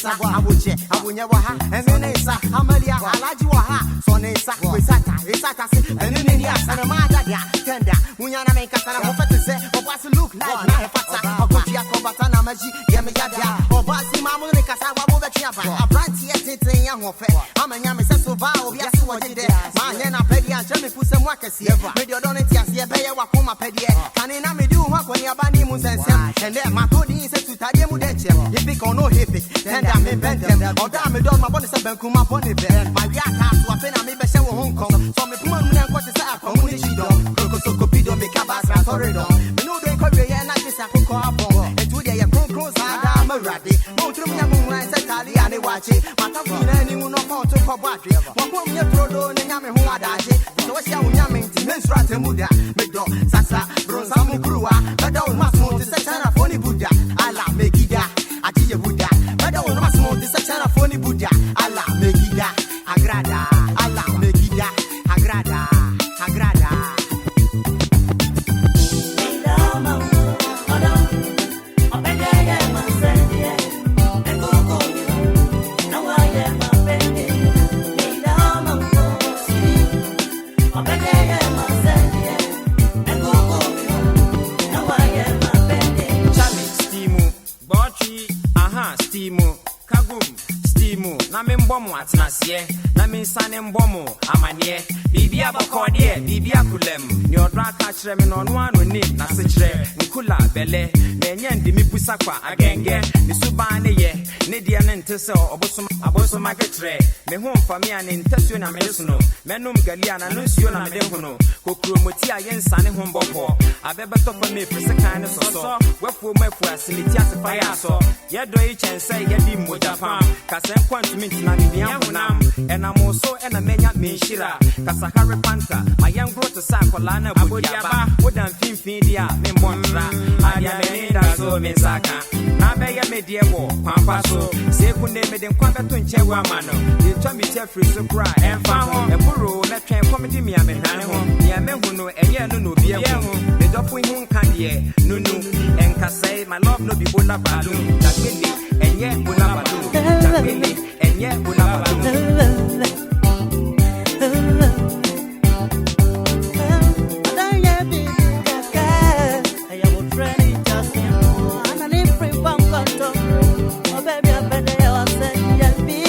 Nesa, Abuche, Abunyawaha, and Nesa, Amalia, Alajuaha, Sonesa, Wesata, Esata, and India, Sanamada, Tenda, Munyana make us an offer to say, or what's look like Nafata, or Kotia, Kobatana Maji, Yamada, or Basi Mamu, Casawa, a branch yet, young of it. I'm a Yamis, so vow, yes, what did my Nana Pedia, Jimmy put some workers here, radio donations, yeah, Paya Wakuma Pedia, can I me do work when you're banning Musens, and then my body is to Tadiamu Deche, if it or no hippie, then I'm inventing, or damn it on my bonus and Bankuma Bonnie, my Yaka, to a pen, I may be show Hong Kong, so me put on what is our community dog, Cocopido, make a bass, and Torredo, but no, they call me and I just have to call up, and today you're close, I'm a ratty, no to me, I'm watch it. My top anyone of all to Cobati. One woman, your Prodo, and Yami who are dashi. So what's your Yamin to Menstrate Muda, Medo, Sasa, Bronsamu Krua, but don't must move to such a phony Buddha. Allah make it that. I tell you Buddha, but don't must move to such a phony Buddha. Allah make it that. Agrada, Allah make it that. Agrada, Agrada. Bomo atnasie na mensane mbomo amanie bibia bakode bibia kulem ni odra ka kire me no no ano ni na se kire nkula bele na enye ndi mibusa kwa agenge ni suba ne ye ne dia ne ntese obosom akire me ho mfame ane ntesuo na me so no menum galia na no nsuo na me de hono kokuro moti aye nsane ho mboko abebeto fa me pese kan ne soso wefuo mafu asiliti asefa ya so ye do yi chense ye di moja pam kasen kwantumi ntina bibia honam ena mo so ena menya menshira kasakare panta ayen growth sakola na bodiaba wodan finfin dia me mbonra adia me da so me saka na be ye me die wo pampa so se kunde me den kwa beto nchewa amano ye twa me tia free so cry emfa ho e buru na twen comedy me amenane ho ye me hu no enye no no bia ho me dopo hu kan ye nunu enkasai my love no be bola balloon takeli enye bola balloon takeli enye bola balloon. Baby, I bet they all say yes, be.